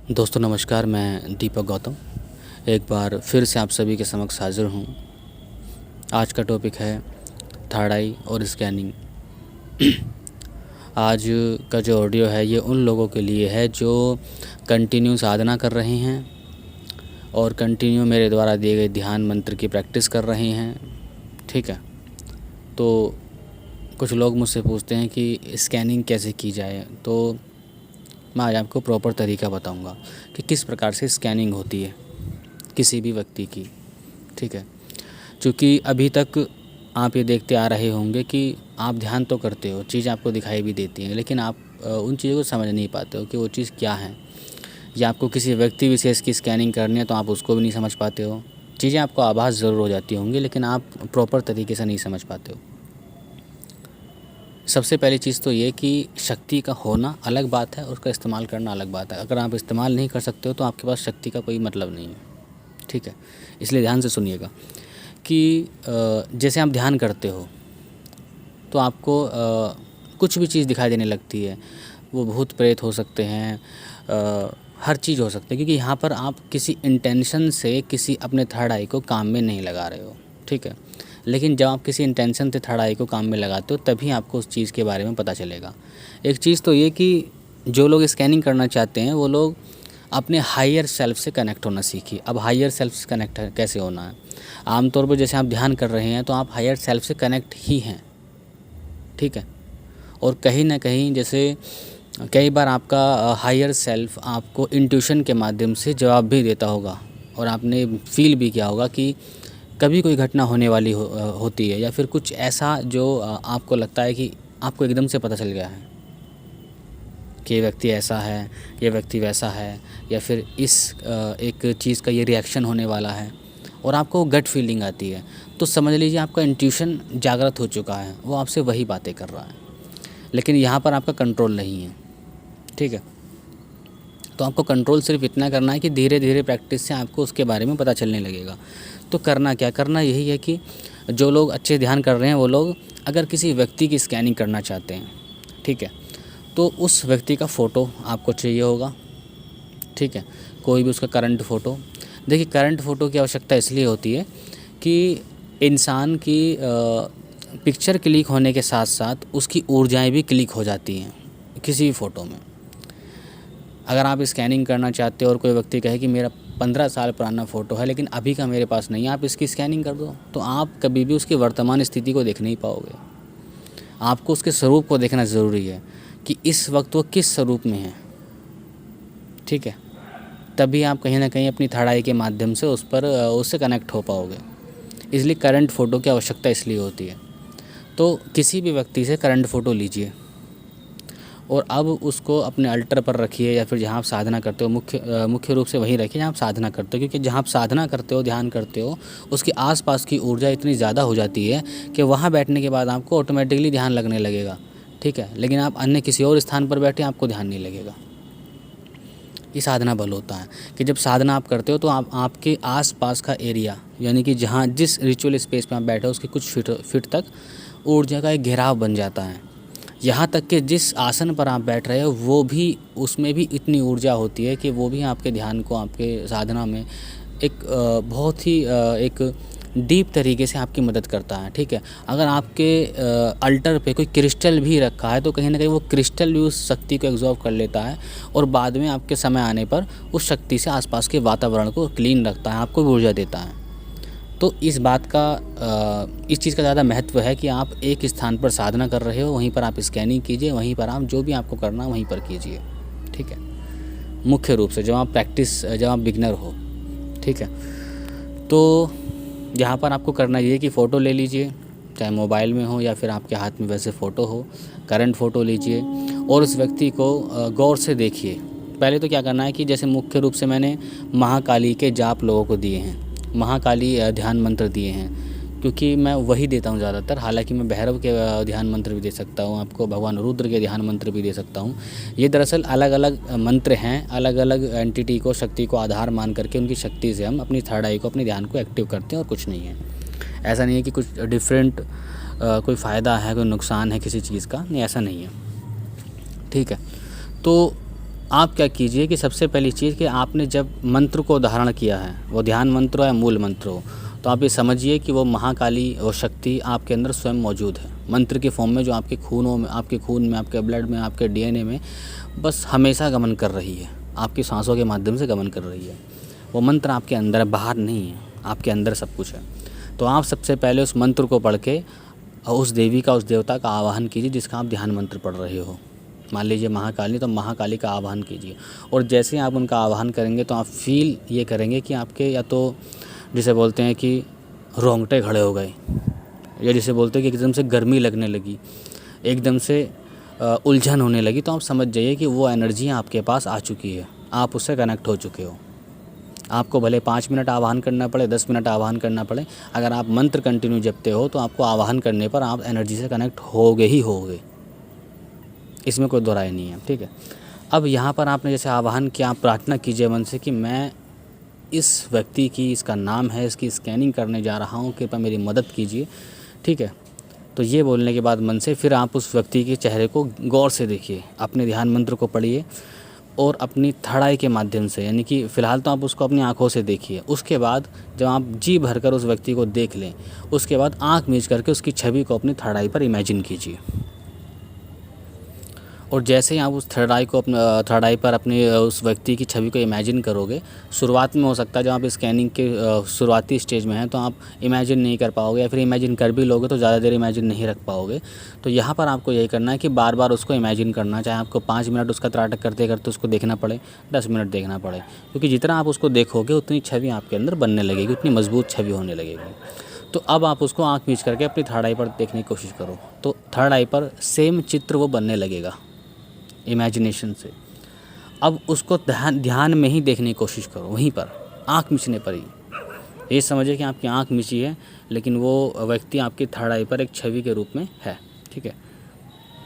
दोस्तों नमस्कार, मैं दीपक गौतम एक बार फिर से आप सभी के समक्ष हाज़िर हूँ। आज का टॉपिक है थर्ड आई और स्कैनिंग। आज का जो ऑडियो है ये उन लोगों के लिए है जो कंटिन्यू साधना कर रहे हैं और कंटिन्यू मेरे द्वारा दिए गए ध्यान मंत्र की प्रैक्टिस कर रहे हैं। ठीक है, तो कुछ लोग मुझसे पूछते हैं कि स्कैनिंग कैसे की जाए, तो मैं आज आपको प्रॉपर तरीका बताऊंगा कि किस प्रकार से स्कैनिंग होती है किसी भी व्यक्ति की। ठीक है, क्योंकि अभी तक आप ये देखते आ रहे होंगे कि आप ध्यान तो करते हो, चीज़ आपको दिखाई भी देती हैं, लेकिन आप उन चीज़ों को समझ नहीं पाते हो कि वो चीज़ क्या है। या आपको किसी व्यक्ति विशेष की स्कैनिंग करनी है तो आप उसको भी नहीं समझ पाते हो। चीज़ें आपको आभास ज़रूर हो जाती होंगी, लेकिन आप प्रॉपर तरीके से नहीं समझ पाते हो। सबसे पहली चीज़ तो ये कि शक्ति का होना अलग बात है, उसका इस्तेमाल करना अलग बात है। अगर आप इस्तेमाल नहीं कर सकते हो तो आपके पास शक्ति का कोई मतलब नहीं है। ठीक है, इसलिए ध्यान से सुनिएगा कि जैसे आप ध्यान करते हो तो आपको कुछ भी चीज़ दिखाई देने लगती है। वो भूत प्रेत हो सकते हैं, हर चीज़ हो सकती है, क्योंकि यहाँ पर आप किसी इंटेंशन से किसी अपने थर्ड आई को काम में नहीं लगा रहे हो। ठीक है, लेकिन जब आप किसी इंटेंशन से थर्ड आई को काम में लगाते हो तभी आपको उस चीज़ के बारे में पता चलेगा। एक चीज़ तो ये कि जो लोग स्कैनिंग करना चाहते हैं वो लोग अपने हायर सेल्फ से कनेक्ट होना सीखिए। अब हायर सेल्फ से कनेक्ट कैसे होना है? आमतौर पर जैसे आप ध्यान कर रहे हैं तो आप हायर सेल्फ से कनेक्ट ही हैं। ठीक है, और कहीं ना कहीं जैसे कई बार आपका हायर सेल्फ आपको इंट्यूशन के माध्यम से जवाब भी देता होगा और आपने फील भी किया होगा कि कभी कोई घटना होने वाली होती है, या फिर कुछ ऐसा जो आपको लगता है कि आपको एकदम से पता चल गया है कि ये व्यक्ति ऐसा है, ये व्यक्ति वैसा है, या फिर इस एक चीज़ का ये रिएक्शन होने वाला है और आपको गट फीलिंग आती है, तो समझ लीजिए आपका इंट्यूशन जागृत हो चुका है, वो आपसे वही बातें कर रहा है। लेकिन यहाँ पर आपका कंट्रोल नहीं है। ठीक है, तो आपको कंट्रोल सिर्फ इतना करना है कि धीरे धीरे प्रैक्टिस से आपको उसके बारे में पता चलने लगेगा। तो करना क्या, करना यही है कि जो लोग अच्छे ध्यान कर रहे हैं वो लोग अगर किसी व्यक्ति की स्कैनिंग करना चाहते हैं, ठीक है, तो उस व्यक्ति का फ़ोटो आपको चाहिए होगा। ठीक है, कोई भी उसका करंट फ़ोटो। देखिए, करंट फ़ोटो की आवश्यकता इसलिए होती है कि इंसान की पिक्चर क्लिक होने के साथ साथ उसकी ऊर्जाएँ भी क्लिक हो जाती हैं किसी भी फ़ोटो में। अगर आप स्कैनिंग करना चाहते हो और कोई व्यक्ति कहे कि मेरा 15 साल पुराना फ़ोटो है लेकिन अभी का मेरे पास नहीं है, आप इसकी स्कैनिंग कर दो, तो आप कभी भी उसकी वर्तमान स्थिति को देख नहीं पाओगे। आपको उसके स्वरूप को देखना ज़रूरी है कि इस वक्त वो किस स्वरूप में है। ठीक है, तभी आप कहीं ना कहीं अपनी थर्ड आई के माध्यम से उससे कनेक्ट हो पाओगे। इसलिए करंट फ़ोटो की आवश्यकता इसलिए होती है। तो किसी भी व्यक्ति से करंट फ़ोटो लीजिए और अब उसको अपने अल्टर पर रखिए, या फिर जहाँ आप साधना करते हो मुख्य रूप से वहीं रखिए जहाँ आप साधना करते हो, क्योंकि जहाँ आप साधना करते हो, ध्यान करते हो, उसके आसपास की ऊर्जा इतनी ज़्यादा हो जाती है कि वहाँ बैठने के बाद आपको ऑटोमेटिकली ध्यान लगने लगेगा। ठीक है, लेकिन आप अन्य किसी और स्थान पर बैठे आपको ध्यान नहीं लगेगा। ये साधना बल होता है कि जब साधना आप करते हो तो आपके आसपास का एरिया, यानी कि जहाँ जिस रिचुअल स्पेस में आप बैठे हो उसके कुछ फीट तक ऊर्जा का एक घेराव बन जाता है। यहाँ तक कि जिस आसन पर आप बैठ रहे हो वो भी, उसमें भी इतनी ऊर्जा होती है कि वो भी आपके ध्यान को, आपके साधना में एक बहुत ही एक डीप तरीके से आपकी मदद करता है। ठीक है, अगर आपके अल्टर पे कोई क्रिस्टल भी रखा है तो कहीं ना कहीं वो क्रिस्टल भी उस शक्ति को एब्जॉर्ब कर लेता है और बाद में आपके समय आने पर उस शक्ति से आसपास के वातावरण को क्लीन रखता है, आपको ऊर्जा देता है। तो इस बात का, इस चीज़ का ज़्यादा महत्व है कि आप एक स्थान पर साधना कर रहे हो, वहीं पर आप स्कैनिंग कीजिए, वहीं पर आप जो भी आपको करना है वहीं पर कीजिए। ठीक है, मुख्य रूप से जब आप बिगनर हो। ठीक है, तो यहाँ पर आपको करना ये कि फ़ोटो ले लीजिए, चाहे मोबाइल में हो या फिर आपके हाथ में वैसे फ़ोटो हो, करंट फ़ोटो लीजिए और उस व्यक्ति को गौर से देखिए। पहले तो क्या करना है कि जैसे मुख्य रूप से मैंने महाकाली के जाप लोगों को दिए हैं, महाकाली ध्यान मंत्र दिए हैं, क्योंकि मैं वही देता हूँ ज़्यादातर। हालांकि मैं भैरव के ध्यान मंत्र भी दे सकता हूँ आपको, भगवान रुद्र के ध्यान मंत्र भी दे सकता हूँ। ये दरअसल अलग अलग मंत्र हैं, अलग अलग एंटिटी को, शक्ति को आधार मान करके उनकी शक्ति से हम अपनी थर्ड आई को, अपने ध्यान को एक्टिव करते हैं और कुछ नहीं है। ऐसा नहीं है कि कुछ डिफरेंट कोई फ़ायदा है, कोई नुकसान है किसी चीज़ का, नहीं, ऐसा नहीं है। ठीक है, तो आप क्या कीजिए कि सबसे पहली चीज़ कि आपने जब मंत्र को धारण किया है, वो ध्यान मंत्र हो या मूल मंत्र हो, तो आप ये समझिए कि वो महाकाली वो शक्ति आपके अंदर स्वयं मौजूद है मंत्र के फॉर्म में, जो आपके खूनों में, आपके खून में, आपके ब्लड में, आपके डीएनए में बस हमेशा गमन कर रही है, आपकी सांसों के माध्यम से गमन कर रही है। वो मंत्र आपके अंदर है, बाहर नहीं है, आपके अंदर सब कुछ है। तो आप सबसे पहले उस मंत्र को पढ़ के उस देवी का, उस देवता का आवाहन कीजिए जिसका आप ध्यान मंत्र पढ़ रहे हो। मान लीजिए महाकाली, तो महाकाली का आवाहन कीजिए। और जैसे ही आप उनका आवाहन करेंगे तो आप फील ये करेंगे कि आपके, या तो जिसे बोलते हैं कि रोंगटे खड़े हो गए, या जिसे बोलते हैं कि एकदम से गर्मी लगने लगी, एकदम से उलझन होने लगी, तो आप समझ जाइए कि वो एनर्जी आपके पास आ चुकी है, आप उससे कनेक्ट हो चुके हो। आपको भले 5 मिनट आवाहन करना पड़े, 10 मिनट आवाहन करना पड़े, अगर आप मंत्र कंटिन्यू जपते हो तो आपको आवाहन करने पर आप एनर्जी से कनेक्ट होगे ही होगे, इसमें कोई दो राय नहीं है। ठीक है, अब यहाँ पर आपने जैसे आवाहन किया, आप प्रार्थना कीजिए मन से कि मैं इस व्यक्ति की, इसका नाम है, इसकी स्कैनिंग करने जा रहा हूँ, कृपया मेरी मदद कीजिए। ठीक है, तो ये बोलने के बाद मन से फिर आप उस व्यक्ति के चेहरे को गौर से देखिए, अपने ध्यान मंत्र को पढ़िए और अपनी थर्ड आई के माध्यम से, यानी कि फ़िलहाल तो आप उसको अपनी आँखों से देखिए। उसके बाद जब आप जी भरकर उस व्यक्ति को देख लें, उसके बाद आँख मीच करके उसकी छवि को अपनी थर्ड आई पर इमेजिन कीजिए। और जैसे ही आप उस थर्ड आई पर अपने उस व्यक्ति की छवि को इमेजिन करोगे, शुरुआत में हो सकता है जब आप स्कैनिंग के शुरुआती स्टेज में हैं तो आप इमेजिन नहीं कर पाओगे, या फिर इमेजिन कर भी लोगे तो ज़्यादा देर इमेजिन नहीं रख पाओगे। तो यहाँ पर आपको यही करना है कि बार बार उसको इमेजिन करना, चाहे आपको 5 मिनट उसका त्राटक करते करते उसको देखना पड़े, 10 मिनट देखना पड़े, क्योंकि जितना आप उसको देखोगे उतनी छवि आपके अंदर बनने लगेगी, उतनी मजबूत छवि होने लगेगी। तो अब आप उसको आँख मीच करके अपनी थर्ड आई पर देखने की कोशिश करो, तो थर्ड आई पर सेम चित्र वो बनने लगेगा इमेजिनेशन से। अब उसको ध्यान में ही देखने की कोशिश करो, वहीं पर आँख मिचने पर ही। ये समझिए कि आपकी आँख मिची है, लेकिन वो व्यक्ति आपकी थर्ड आई पर एक छवि के रूप में है। ठीक है,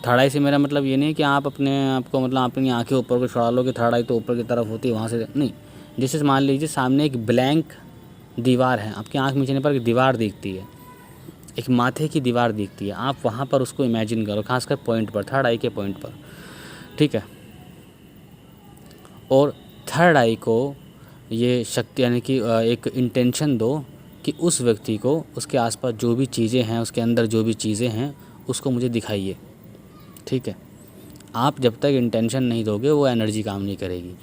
थर्ड आई से मेरा मतलब ये नहीं कि आप अपने आपको मतलब अपनी आँखें ऊपर को छुड़ा लो कि थर्ड आई तो ऊपर की तरफ होती है, वहाँ से नहीं। जैसे मान लीजिए सामने एक ब्लैंक दीवार है, आपकी आँख मिचने पर एक दीवार दिखती है, एक माथे की दीवार दिखती है, आप वहाँ पर उसको इमेजिन करो, खासकर पॉइंट पर, थर्ड आई के पॉइंट पर। ठीक है, और थर्ड आई को ये शक्ति, यानी कि एक इंटेंशन दो कि उस व्यक्ति को, उसके आसपास जो भी चीज़ें हैं, उसके अंदर जो भी चीज़ें हैं, उसको मुझे दिखाइए। ठीक है, आप जब तक इंटेंशन नहीं दोगे वो एनर्जी काम नहीं करेगी।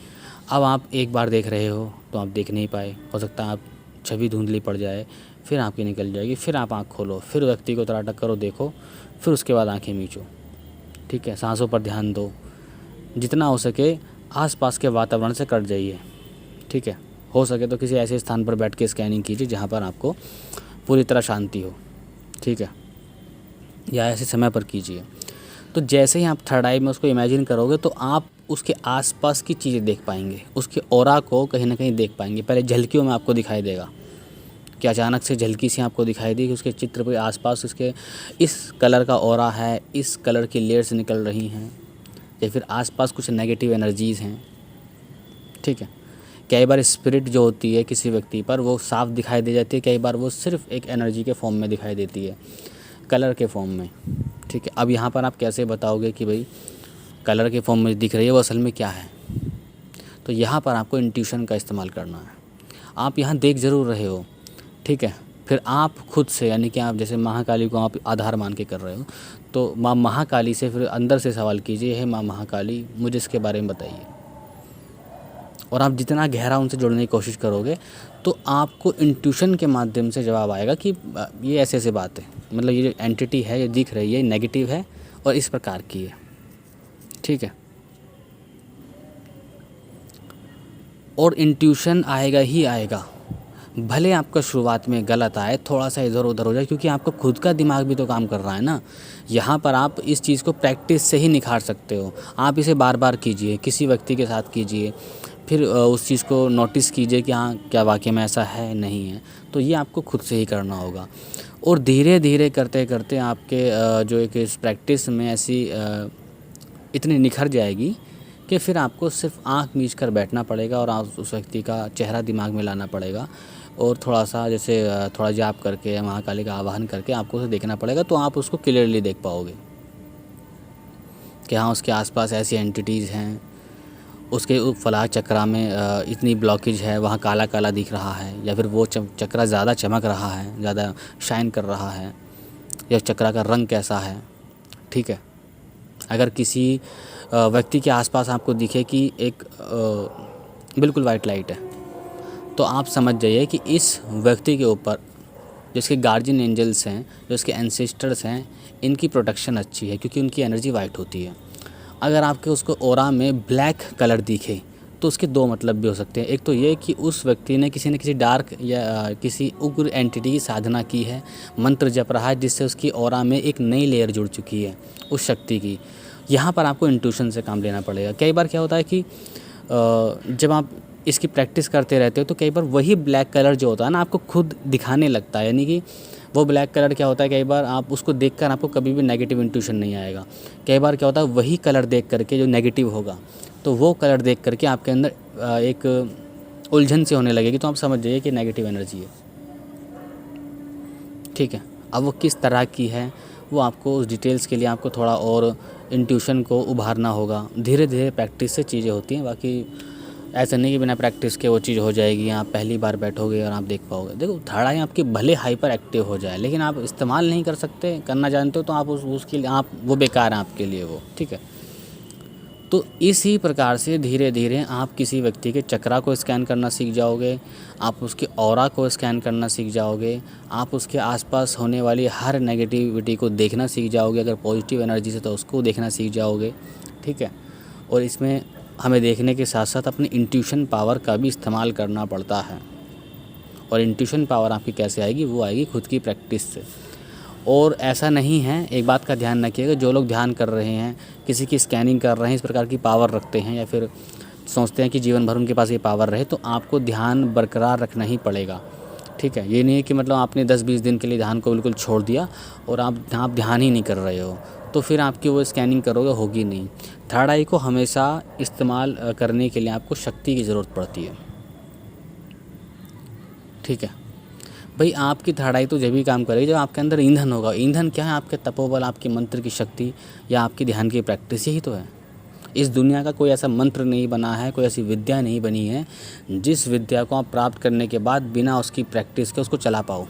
अब आप एक बार देख रहे हो तो आप देख नहीं पाए, हो सकता है आप छवि धुंधली पड़ जाए, फिर आपकी निकल जाएगी, फिर आप आँख खोलो, फिर व्यक्ति को त्राटक करो, देखो, फिर उसके बाद आँखें मीचो। ठीक है, सांसों पर ध्यान दो, जितना हो सके आसपास के वातावरण से कट जाइए। ठीक है, हो सके तो किसी ऐसे स्थान पर बैठ के स्कैनिंग कीजिए जहाँ पर आपको पूरी तरह शांति हो। ठीक है, या ऐसे समय पर कीजिए। तो जैसे ही आप थर्ड आई में उसको इमेजिन करोगे तो आप उसके आसपास की चीज़ें देख पाएंगे, उसके ऑरा को कहीं ना कहीं देख पाएंगे। पहले झलकियों में आपको दिखाई देगा कि अचानक से झलकी से आपको दिखाई दी कि उसके चित्र के आसपास उसके इस कलर का ऑरा है, इस कलर की लेयर्स निकल रही हैं, या फिर आसपास कुछ नेगेटिव एनर्जीज़ हैं। ठीक है, कई बार स्पिरिट जो होती है किसी व्यक्ति पर वो साफ दिखाई दे जाती है, कई बार वो सिर्फ एक एनर्जी के फॉर्म में दिखाई देती है, कलर के फॉर्म में। ठीक है, अब यहाँ पर आप कैसे बताओगे कि भाई कलर के फॉर्म में दिख रही है वो असल में क्या है? तो यहाँ पर आपको इंट्यूशन का इस्तेमाल करना है। आप यहाँ देख ज़रूर रहे हो, ठीक है, फिर आप खुद से, यानी कि आप जैसे महाकाली को आप आधार मान के कर रहे हो, तो माँ महाकाली से फिर अंदर से सवाल कीजिए, हे माँ महाकाली मुझे इसके बारे में बताइए। और आप जितना गहरा उनसे जुड़ने की कोशिश करोगे तो आपको इंट्यूशन के माध्यम से जवाब आएगा कि ये ऐसे ऐसे बात है, मतलब ये जो एंटिटी है, ये दिख रही है, नेगेटिव है और इस प्रकार की है। ठीक है, और इंट्यूशन आएगा ही आएगा, भले आपका शुरुआत में गलत आए, थोड़ा सा इधर उधर हो जाए, क्योंकि आपका खुद का दिमाग भी तो काम कर रहा है ना। यहाँ पर आप इस चीज़ को प्रैक्टिस से ही निखार सकते हो। आप इसे बार बार कीजिए, किसी व्यक्ति के साथ कीजिए, फिर उस चीज़ को नोटिस कीजिए कि हाँ क्या वाकई में ऐसा है नहीं है। तो ये आपको खुद से ही करना होगा, और धीरे धीरे करते करते आपके जो एक इस प्रैक्टिस में ऐसी इतनी निखर जाएगी कि फिर आपको सिर्फ आँख मीच कर बैठना पड़ेगा और आप उस व्यक्ति का चेहरा दिमाग में लाना पड़ेगा, और थोड़ा सा जैसे थोड़ा जाप करके या महाकाली का आवाहन करके आपको उसे देखना पड़ेगा, तो आप उसको क्लियरली देख पाओगे कि हाँ उसके आसपास ऐसी एंटिटीज़ हैं, उसके फलाह चक्रा में इतनी ब्लॉकेज है, वहाँ काला काला दिख रहा है, या फिर वो चक्रा ज़्यादा चमक रहा है, ज़्यादा शाइन कर रहा है, या चक्रा का रंग कैसा है। ठीक है, अगर किसी व्यक्ति के आसपास आपको दिखे कि एक बिल्कुल वाइट लाइट है, तो आप समझ जाइए कि इस व्यक्ति के ऊपर जो इसके गार्जियन एंजल्स हैं, जो इसके एंसेस्टर्स हैं, इनकी प्रोटेक्शन अच्छी है, क्योंकि उनकी एनर्जी वाइट होती है। अगर आपके उसको ऑरा में ब्लैक कलर दिखे तो उसके दो मतलब भी हो सकते हैं। एक तो ये कि उस व्यक्ति ने किसी न किसी डार्क या किसी उग्र एंटिटी की साधना की है, मंत्र जप रहा है, जिससे उसकी ऑरा में एक नई लेयर जुड़ चुकी है उस शक्ति की। यहाँ पर आपको इंट्यूशन से काम लेना पड़ेगा। कई बार क्या होता है कि जब आप इसकी प्रैक्टिस करते रहते हो तो कई बार वही ब्लैक कलर जो होता है ना, आपको खुद दिखाने लगता है। यानी कि वो ब्लैक कलर क्या होता है, कई बार आप उसको देखकर आपको कभी भी नेगेटिव इंट्यूशन नहीं आएगा। कई बार क्या होता है, वही कलर देख करके जो नेगेटिव होगा, तो वो कलर देख करके आपके अंदर एक उलझन सी होने लगेगी, तो आप समझ जाइए कि नेगेटिव एनर्जी है। ठीक है, अब वो किस तरह की है वो आपको उस डिटेल्स के लिए आपको थोड़ा और इंट्यूशन को उभारना होगा। धीरे धीरे प्रैक्टिस से चीज़ें होती हैं। बाकी ऐसा नहीं कि बिना प्रैक्टिस के वो चीज़ हो जाएगी, आप पहली बार बैठोगे और आप देख पाओगे। देखो, थर्ड आई आपकी भले हाइपर एक्टिव हो जाए, लेकिन आप इस्तेमाल नहीं कर सकते, करना जानते हो, तो आप उसके लिए आप वो बेकार है आपके लिए वो। ठीक है, तो इसी प्रकार से धीरे धीरे आप किसी व्यक्ति के चक्रा को स्कैन करना सीख जाओगे, आप उसके ऑरा को स्कैन करना सीख जाओगे, आप उसके आसपास होने वाली हर नेगेटिविटी को देखना सीख जाओगे। अगर पॉजिटिव एनर्जी से तो उसको देखना सीख जाओगे। ठीक है, और इसमें हमें देखने के साथ साथ अपनी इंट्यूशन पावर का भी इस्तेमाल करना पड़ता है। और इंट्यूशन पावर आपकी कैसे आएगी, वो आएगी खुद की प्रैक्टिस से। और ऐसा नहीं है, एक बात का ध्यान रखिएगा, जो लोग ध्यान कर रहे हैं, किसी की स्कैनिंग कर रहे हैं, इस प्रकार की पावर रखते हैं, या फिर सोचते हैं कि जीवन भर उनके पास ये पावर रहे, तो आपको ध्यान बरकरार रखना ही पड़ेगा। ठीक है, ये नहीं है कि मतलब आपने 10-20 दिन के लिए ध्यान को बिल्कुल छोड़ दिया और आप ध्यान ही नहीं कर रहे हो, तो फिर आपकी वो स्कैनिंग करोगे होगी नहीं। थर्ड आई को हमेशा इस्तेमाल करने के लिए आपको शक्ति की ज़रूरत पड़ती है। ठीक है भाई, आपकी थर्ड आई तो जब भी काम करेगी जब आपके अंदर ईंधन होगा। ईंधन क्या है, आपके तपोबल, आपके मंत्र की शक्ति, या आपकी ध्यान की प्रैक्टिस, यही तो है। इस दुनिया का कोई ऐसा मंत्र नहीं बना है, कोई ऐसी विद्या नहीं बनी है जिस विद्या को आप प्राप्त करने के बाद बिना उसकी प्रैक्टिस के उसको चला पाओ।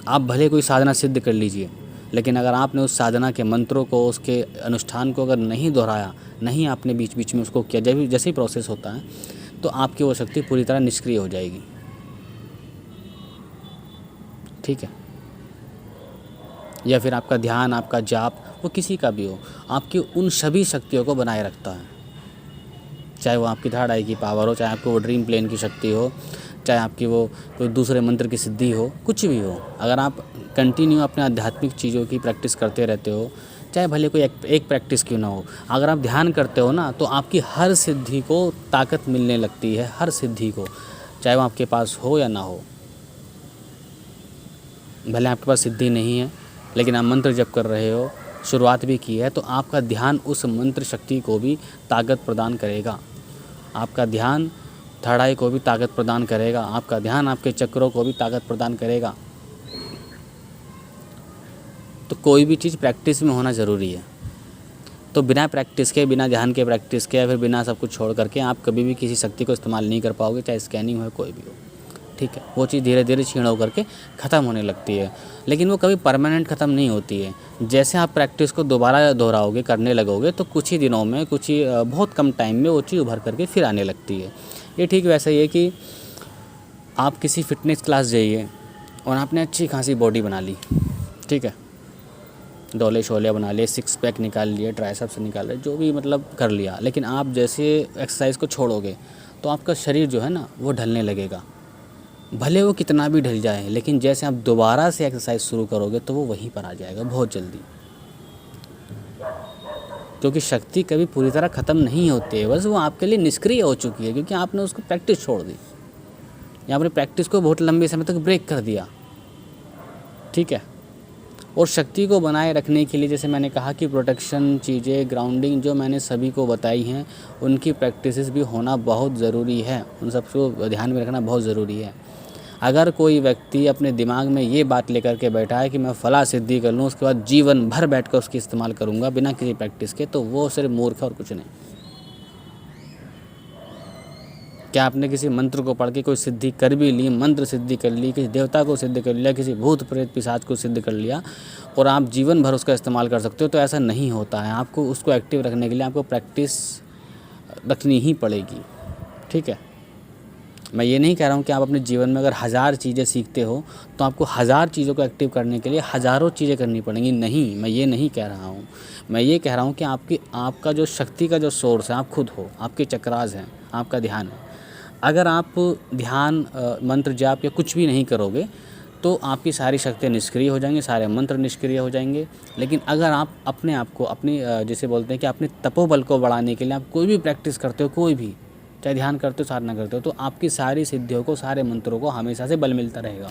आप भले कोई साधना सिद्ध कर लीजिए, लेकिन अगर आपने उस साधना के मंत्रों को, उसके अनुष्ठान को अगर नहीं दोहराया, नहीं आपने बीच बीच में उसको किया, जब जैसे ही प्रोसेस होता है, तो आपकी वो शक्ति पूरी तरह निष्क्रिय हो जाएगी। ठीक है, या फिर आपका ध्यान, आपका जाप, वो किसी का भी हो, आपकी उन सभी शक्तियों को बनाए रखता है। चाहे वो आपकी थर्ड आई की पावर हो, चाहे आपको वो ड्रीम प्लेन की शक्ति हो, चाहे आपकी वो कोई दूसरे मंत्र की सिद्धि हो, कुछ भी हो। अगर आप कंटिन्यू अपने आध्यात्मिक चीज़ों की प्रैक्टिस करते रहते हो, चाहे भले कोई एक प्रैक्टिस क्यों ना हो, अगर आप ध्यान करते हो ना, तो आपकी हर सिद्धि को ताकत मिलने लगती है, हर सिद्धि को, चाहे वो आपके पास हो या ना हो। भले आपके पास सिद्धि नहीं है, लेकिन आप मंत्र जप कर रहे हो, शुरुआत भी की है, तो आपका ध्यान उस मंत्र शक्ति को भी ताकत प्रदान करेगा। आपका ध्यान थर्ड आई को भी ताकत प्रदान करेगा, आपका ध्यान आपके चक्रों को भी ताकत प्रदान करेगा। तो कोई भी चीज़ प्रैक्टिस में होना ज़रूरी है। तो बिना प्रैक्टिस के, बिना ध्यान के प्रैक्टिस के, या फिर बिना सब कुछ छोड़ करके आप कभी भी किसी शक्ति को इस्तेमाल नहीं कर पाओगे, चाहे स्कैनिंग हो, कोई भी हो। ठीक है, वो चीज़ धीरे धीरे क्षीण होकर के ख़त्म होने लगती है, लेकिन वो कभी परमानेंट ख़त्म नहीं होती है। जैसे आप प्रैक्टिस को दोबारा दोहराओगे, करने लगोगे, तो कुछ ही दिनों में, कुछ ही बहुत कम टाइम में वो चीज़ उभर करके फिर आने लगती है। ये ठीक वैसा ही है कि आप किसी फिटनेस क्लास जाइए और आपने अच्छी खासी बॉडी बना ली, ठीक है, डोले शोले बना लिए, सिक्स पैक निकाल लिए, ट्राइसेप्स निकाल लिए, जो भी मतलब कर लिया, लेकिन आप जैसे एक्सरसाइज को छोड़ोगे तो आपका शरीर जो है ना, वो ढलने लगेगा। भले वो कितना भी ढल जाए, लेकिन जैसे आप दोबारा से एक्सरसाइज शुरू करोगे तो वो वहीं पर आ जाएगा बहुत जल्दी। क्योंकि शक्ति कभी पूरी तरह ख़त्म नहीं होती है, बस वो आपके लिए निष्क्रिय हो चुकी है, क्योंकि आपने उसको प्रैक्टिस छोड़ दी, या आपने प्रैक्टिस को बहुत लंबे समय तक ब्रेक कर दिया। ठीक है, और शक्ति को बनाए रखने के लिए, जैसे मैंने कहा कि प्रोटेक्शन चीज़ें, ग्राउंडिंग, जो मैंने सभी को बताई हैं, उनकी प्रैक्टिसेस भी होना बहुत ज़रूरी है, उन सबको ध्यान में रखना बहुत ज़रूरी है। अगर कोई व्यक्ति अपने दिमाग में ये बात लेकर के बैठा है कि मैं फला सिद्धि कर लूँ, उसके बाद जीवन भर बैठ कर उसकी इस्तेमाल करूँगा बिना किसी प्रैक्टिस के, तो वो सिर्फ मूर्ख है और कुछ नहीं। क्या आपने किसी मंत्र को पढ़ के कोई सिद्धि कर भी ली, मंत्र सिद्धि कर ली, किसी देवता को सिद्ध कर लिया, किसी भूत प्रेत पिशाच को सिद्ध कर लिया और आप जीवन भर उसका इस्तेमाल कर सकते हो? तो ऐसा नहीं होता है। आपको उसको एक्टिव रखने के लिए आपको प्रैक्टिस रखनी ही पड़ेगी, ठीक है। मैं ये नहीं कह रहा हूँ कि आप अपने जीवन में अगर 1000 चीज़ें सीखते हो तो आपको 1000 चीज़ों को एक्टिव करने के लिए हज़ारों चीज़ें करनी पड़ेंगी। नहीं, मैं ये नहीं कह रहा हूँ। मैं ये कह रहा हूँ कि आपका जो शक्ति का जो सोर्स है आप खुद हो, आपके चक्रास हैं, आपका ध्यान है। अगर आप ध्यान, मंत्र जाप या कुछ भी नहीं करोगे तो आपकी सारी शक्तियाँ निष्क्रिय हो जाएंगी, सारे मंत्र निष्क्रिय हो जाएंगे। लेकिन अगर आप अपने आप को अपनी जैसे बोलते हैं कि अपने तपोबल को बढ़ाने के लिए आप कोई भी प्रैक्टिस करते हो, कोई भी, चाहे ध्यान करते हो साधना करते हो, तो आपकी सारी सिद्धियों को, सारे मंत्रों को हमेशा से बल मिलता रहेगा,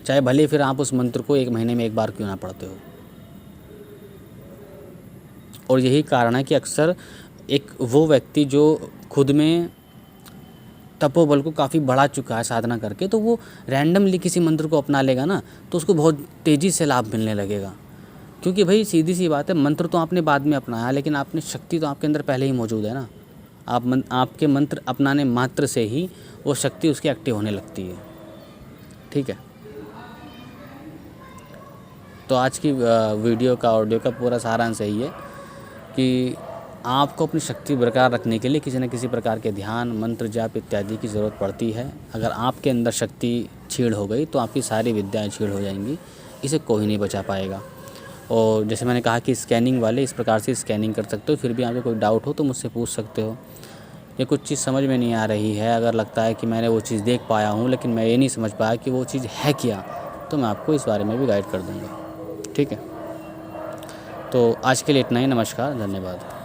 चाहे भले फिर आप उस मंत्र को 1 महीने में 1 बार क्यों ना पढ़ते हो। और यही कारण है कि अक्सर एक वो व्यक्ति जो खुद में तपोबल को काफ़ी बढ़ा चुका है साधना करके, तो वो रैंडमली किसी मंत्र को अपना लेगा ना तो उसको बहुत तेज़ी से लाभ मिलने लगेगा। क्योंकि भाई सीधी सी बात है, मंत्र तो आपने बाद में अपनाया, लेकिन आपने शक्ति तो आपके अंदर पहले ही मौजूद है ना। आपके मंत्र अपनाने मात्र से ही वो शक्ति उसकी एक्टिव होने लगती है, ठीक है। तो आज की वीडियो का, ऑडियो का पूरा सारांश यही है कि आपको अपनी शक्ति बरकरार रखने के लिए किसी न किसी प्रकार के ध्यान, मंत्र, जाप इत्यादि की ज़रूरत पड़ती है। अगर आपके अंदर शक्ति छीड़ हो गई तो आपकी सारी विद्याएं छीड़ हो जाएंगी, इसे कोई नहीं बचा पाएगा। और जैसे मैंने कहा कि स्कैनिंग वाले इस प्रकार से स्कैनिंग कर सकते हो। फिर भी आपको कोई डाउट हो तो मुझसे पूछ सकते हो। या कुछ चीज़ समझ में नहीं आ रही है, अगर लगता है कि मैंने वो चीज़ देख पाया हूँ लेकिन मैं ये नहीं समझ पाया कि वो चीज़ है क्या, तो मैं आपको इस बारे में भी गाइड कर दूँगा, ठीक है। तो आज के लिए इतना ही। नमस्कार, धन्यवाद।